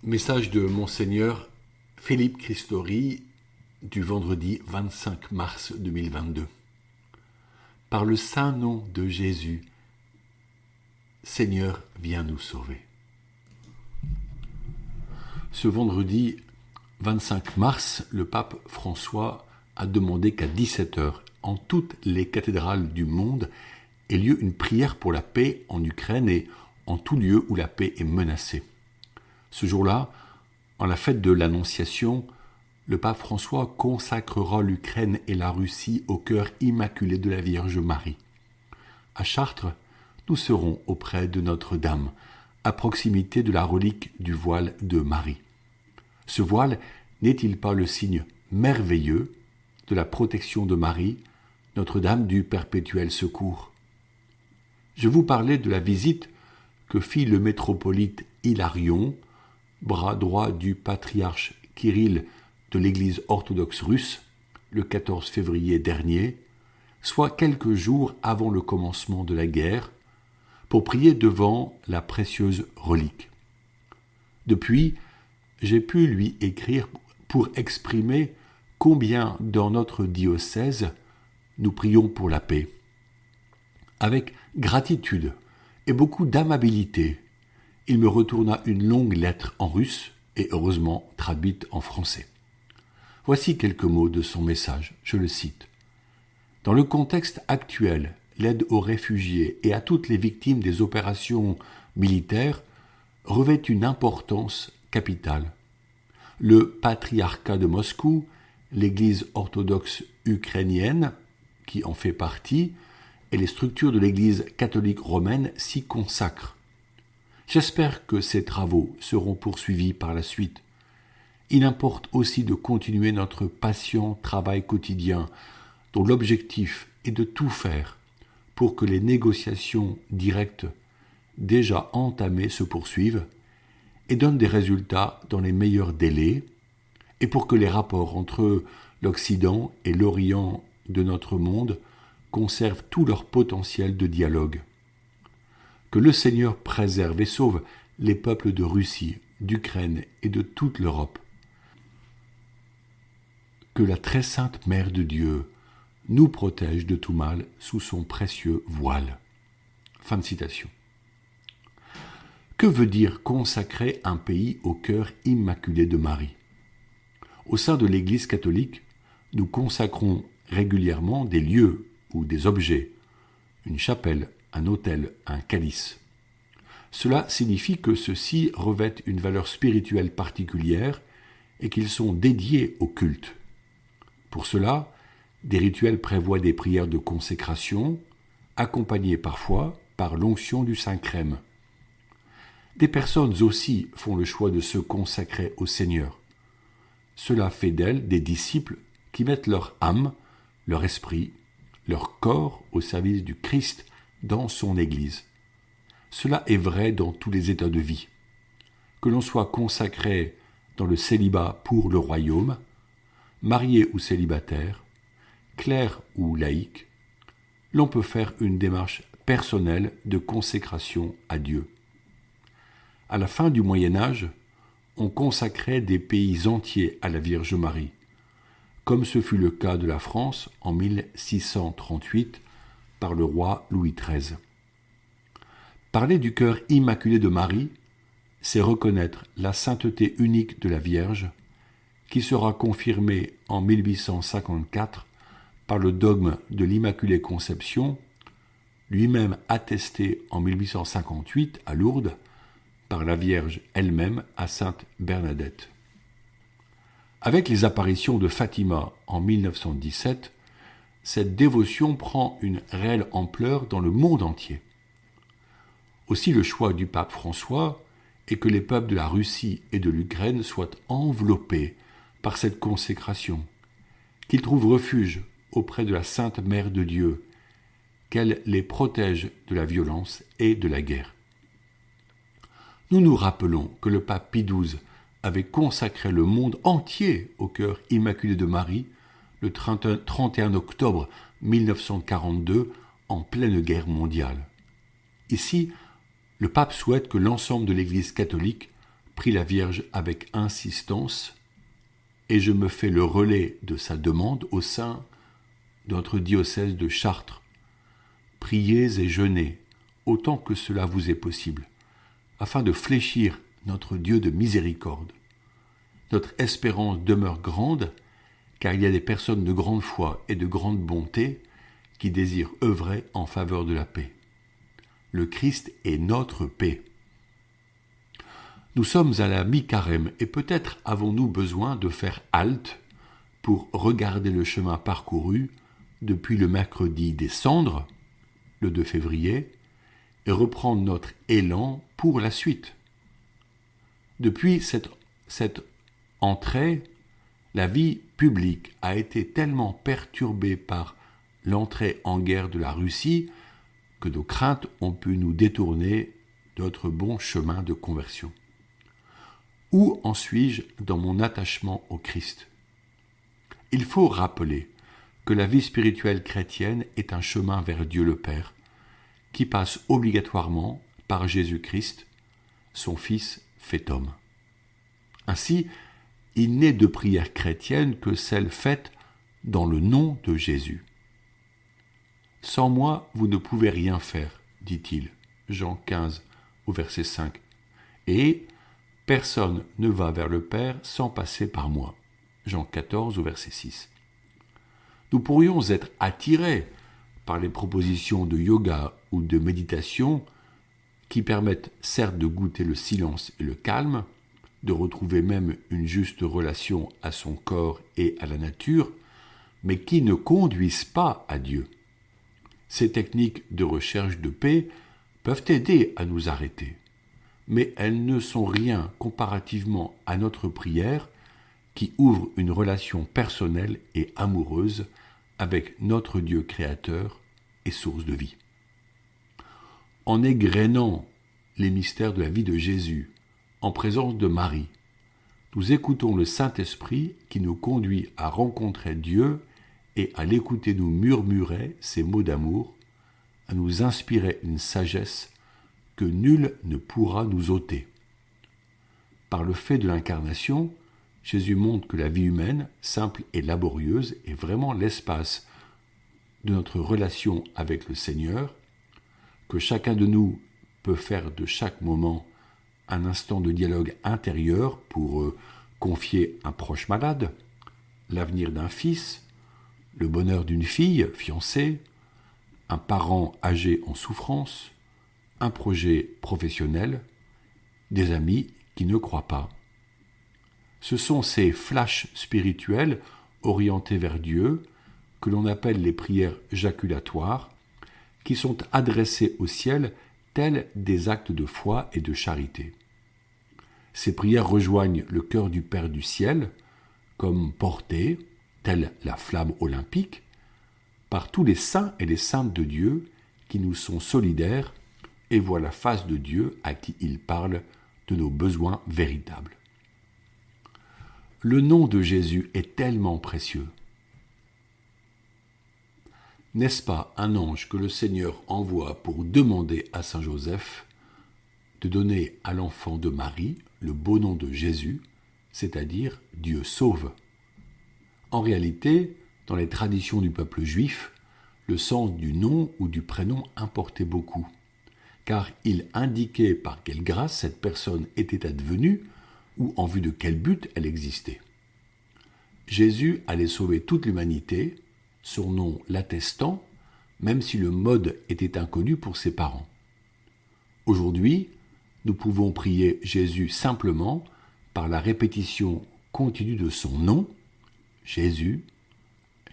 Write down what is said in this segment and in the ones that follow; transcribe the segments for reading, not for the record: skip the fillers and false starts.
Message de Monseigneur Philippe Christori du vendredi 25 mars 2022. Par le saint nom de Jésus, Seigneur, viens nous sauver. Ce vendredi 25 mars, le pape François a demandé qu'à 17h, en toutes les cathédrales du monde, ait lieu une prière pour la paix en Ukraine et en tout lieu où la paix est menacée. Ce jour-là, en la fête de l'Annonciation, le pape François consacrera l'Ukraine et la Russie au cœur immaculé de la Vierge Marie. À Chartres, nous serons auprès de Notre-Dame, à proximité de la relique du voile de Marie. Ce voile n'est-il pas le signe merveilleux de la protection de Marie, Notre-Dame du perpétuel secours? Je vous parlais de la visite que fit le métropolite Hilarion, bras droit du patriarche Kirill de l'Église orthodoxe russe, le 14 février dernier, soit quelques jours avant le commencement de la guerre, pour prier devant la précieuse relique. Depuis, j'ai pu lui écrire pour exprimer combien dans notre diocèse nous prions pour la paix. Avec gratitude et beaucoup d'amabilité, il me retourna une longue lettre en russe et heureusement traduite en français. Voici quelques mots de son message, je le cite. Dans le contexte actuel, l'aide aux réfugiés et à toutes les victimes des opérations militaires revêt une importance capitale. Le patriarcat de Moscou, l'Église orthodoxe ukrainienne, qui en fait partie, et les structures de l'Église catholique romaine s'y consacrent. J'espère que ces travaux seront poursuivis par la suite. Il importe aussi de continuer notre patient travail quotidien, dont l'objectif est de tout faire pour que les négociations directes déjà entamées se poursuivent et donnent des résultats dans les meilleurs délais, et pour que les rapports entre l'Occident et l'Orient de notre monde conservent tout leur potentiel de dialogue. Que le Seigneur préserve et sauve les peuples de Russie, d'Ukraine et de toute l'Europe. Que la très sainte Mère de Dieu nous protège de tout mal sous son précieux voile. Fin de citation. Que veut dire consacrer un pays au cœur immaculé de Marie? Au sein de l'Église catholique, nous consacrons régulièrement des lieux ou des objets, une chapelle, un autel, un calice. Cela signifie que ceux-ci revêtent une valeur spirituelle particulière et qu'ils sont dédiés au culte. Pour cela, des rituels prévoient des prières de consécration, accompagnées parfois par l'onction du Saint-Crème. Des personnes aussi font le choix de se consacrer au Seigneur. Cela fait d'elles des disciples qui mettent leur âme, leur esprit, leur corps au service du Christ dans son Église. Cela est vrai dans tous les états de vie. Que l'on soit consacré dans le célibat pour le royaume, marié ou célibataire, clerc ou laïc, l'on peut faire une démarche personnelle de consécration à Dieu. À la fin du Moyen Âge, on consacrait des pays entiers à la Vierge Marie, comme ce fut le cas de la France en 1638 par le roi Louis XIII. Parler du cœur immaculé de Marie, c'est reconnaître la sainteté unique de la Vierge, qui sera confirmée en 1854 par le dogme de l'Immaculée Conception, lui-même attesté en 1858 à Lourdes par la Vierge elle-même à Sainte Bernadette. Avec les apparitions de Fatima en 1917, cette dévotion prend une réelle ampleur dans le monde entier. Aussi le choix du pape François est que les peuples de la Russie et de l'Ukraine soient enveloppés par cette consécration, qu'ils trouvent refuge auprès de la Sainte Mère de Dieu, qu'elle les protège de la violence et de la guerre. Nous nous rappelons que le pape Pie XII avait consacré le monde entier au cœur immaculé de Marie le 31 octobre 1942 en pleine guerre mondiale. Ici, le pape souhaite que l'ensemble de l'Église catholique prie la Vierge avec insistance et je me fais le relais de sa demande au sein de notre diocèse de Chartres. Priez et jeûnez autant que cela vous est possible, afin de fléchir notre Dieu de miséricorde. Notre espérance demeure grande, car il y a des personnes de grande foi et de grande bonté qui désirent œuvrer en faveur de la paix. Le Christ est notre paix. Nous sommes à la mi-carême et peut-être avons-nous besoin de faire halte pour regarder le chemin parcouru depuis le mercredi des Cendres, le 2 février, et reprendre notre élan pour la suite. Depuis cette entrée, la vie publique a été tellement perturbée par l'entrée en guerre de la Russie que nos craintes ont pu nous détourner de notre bon chemin de conversion. Où en suis-je dans mon attachement au Christ ? Il faut rappeler que la vie spirituelle chrétienne est un chemin vers Dieu le Père, qui passe obligatoirement par Jésus-Christ, son Fils fait homme. Ainsi, il n'est de prière chrétienne que celle faite dans le nom de Jésus. « Sans moi, vous ne pouvez rien faire, dit-il, Jean 15 au verset 5. Et « Personne ne va vers le Père sans passer par moi. » Jean 14 au verset 6. Nous pourrions être attirés par les propositions de yoga ou de méditation qui permettent certes de goûter le silence et le calme, de retrouver même une juste relation à son corps et à la nature, mais qui ne conduisent pas à Dieu. Ces techniques de recherche de paix peuvent aider à nous arrêter, mais elles ne sont rien comparativement à notre prière qui ouvre une relation personnelle et amoureuse avec notre Dieu créateur et source de vie. En égrénant les mystères de la vie de Jésus, en présence de Marie, nous écoutons le Saint-Esprit qui nous conduit à rencontrer Dieu et à l'écouter nous murmurer ses mots d'amour, à nous inspirer une sagesse que nul ne pourra nous ôter. Par le fait de l'incarnation, Jésus montre que la vie humaine, simple et laborieuse, est vraiment l'espace de notre relation avec le Seigneur, que chacun de nous peut faire de chaque moment un instant de dialogue intérieur pour confier un proche malade, l'avenir d'un fils, le bonheur d'une fille fiancée, un parent âgé en souffrance, un projet professionnel, des amis qui ne croient pas. Ce sont ces flashs spirituels orientés vers Dieu que l'on appelle les prières jaculatoires, qui sont adressées au ciel tels des actes de foi et de charité. Ces prières rejoignent le cœur du Père du ciel, comme portées, telle la flamme olympique, par tous les saints et les saintes de Dieu qui nous sont solidaires et voient la face de Dieu à qui il parle de nos besoins véritables. Le nom de Jésus est tellement précieux. N'est-ce pas un ange que le Seigneur envoie pour demander à Saint Joseph de donner à l'enfant de Marie le beau nom de Jésus, c'est-à-dire Dieu sauve. En réalité, dans les traditions du peuple juif, le sens du nom ou du prénom importait beaucoup, car il indiquait par quelle grâce cette personne était advenue ou en vue de quel but elle existait. Jésus allait sauver toute l'humanité, son nom l'attestant, même si le mode était inconnu pour ses parents. Aujourd'hui, nous pouvons prier Jésus simplement par la répétition continue de son nom, Jésus,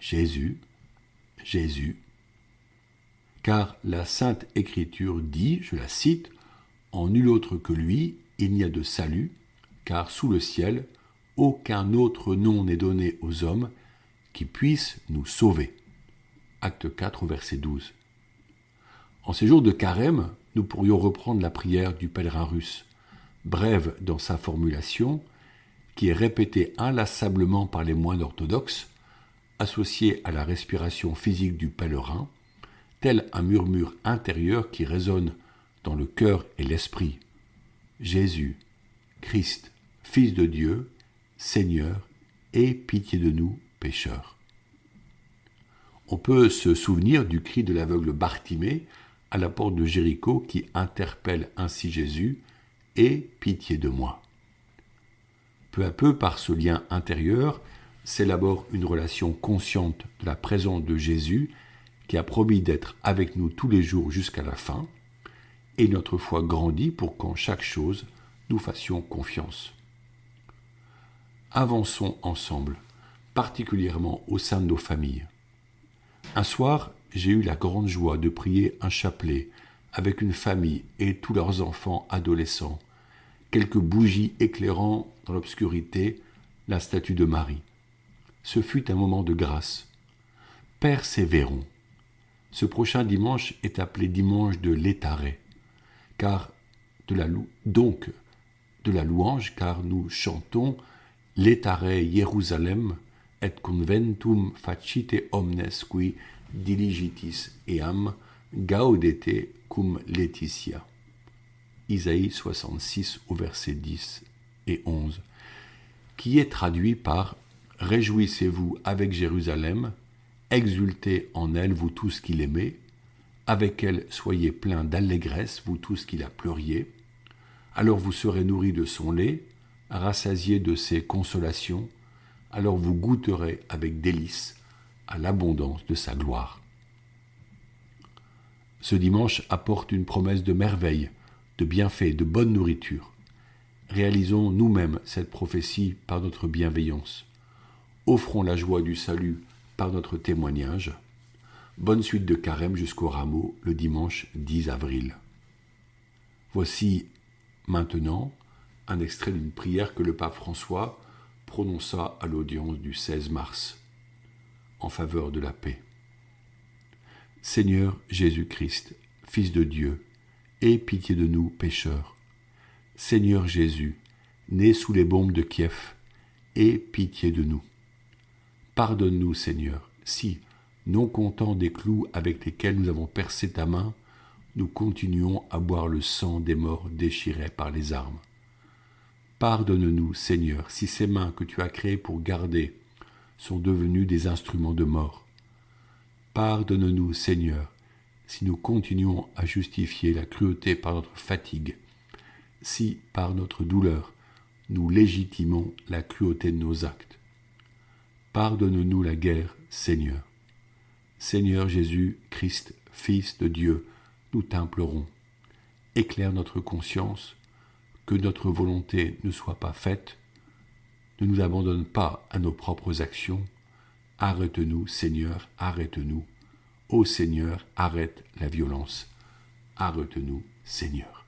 Jésus, Jésus. Car la Sainte Écriture dit, je la cite, « En nul autre que lui, il n'y a de salut, car sous le ciel, aucun autre nom n'est donné aux hommes qui puisse nous sauver. » Acte 4, verset 12. En ces jours de carême, nous pourrions reprendre la prière du pèlerin russe, brève dans sa formulation, qui est répétée inlassablement par les moines orthodoxes, associée à la respiration physique du pèlerin, tel un murmure intérieur qui résonne dans le cœur et l'esprit. Jésus, Christ, Fils de Dieu, Seigneur, aie pitié de nous, pécheurs. On peut se souvenir du cri de l'aveugle Bartimée à la porte de Jéricho qui interpelle ainsi Jésus, « Aie pitié de moi ». Peu à peu, par ce lien intérieur, s'élabore une relation consciente de la présence de Jésus qui a promis d'être avec nous tous les jours jusqu'à la fin, et notre foi grandit pour qu'en chaque chose, nous fassions confiance. Avançons ensemble, particulièrement au sein de nos familles. Un soir, j'ai eu la grande joie de prier un chapelet avec une famille et tous leurs enfants adolescents, quelques bougies éclairant dans l'obscurité la statue de Marie. Ce fut un moment de grâce. Persévérons. Ce prochain dimanche est appelé dimanche de l'Étaré, car de la louange, car nous chantons l'Étaré Jérusalem et conventum facite omnes qui diligitis eam gaudete cum Laetitia. Isaïe 66 au verset 10 et 11, qui est traduit par « Réjouissez-vous avec Jérusalem, exultez en elle, vous tous qui l'aimez, avec elle soyez pleins d'allégresse, vous tous qui la pleuriez, alors vous serez nourris de son lait, rassasiés de ses consolations, alors vous goûterez avec délice à l'abondance de sa gloire. » Ce dimanche apporte une promesse de merveille, de bienfaits, de bonne nourriture. Réalisons nous-mêmes cette prophétie par notre bienveillance. Offrons la joie du salut par notre témoignage. Bonne suite de carême jusqu'au rameau le dimanche 10 avril. Voici maintenant un extrait d'une prière que le pape François prononça à l'audience du 16 mars en faveur de la paix. Seigneur Jésus-Christ, Fils de Dieu, aie pitié de nous, pécheurs. Seigneur Jésus, né sous les bombes de Kiev, aie pitié de nous. Pardonne-nous, Seigneur, si, non contents des clous avec lesquels nous avons percé ta main, nous continuons à boire le sang des morts déchirés par les armes. Pardonne-nous, Seigneur, si ces mains que tu as créées pour garder sont devenues des instruments de mort. Pardonne-nous, Seigneur, si nous continuons à justifier la cruauté par notre fatigue, si, par notre douleur, nous légitimons la cruauté de nos actes. Pardonne-nous la guerre, Seigneur. Seigneur Jésus-Christ, Fils de Dieu, nous t'implorons. Éclaire notre conscience, que notre volonté ne soit pas faite. Ne nous abandonne pas à nos propres actions. Arrête-nous, Seigneur, arrête-nous. Ô Seigneur, arrête la violence. Arrête-nous, Seigneur.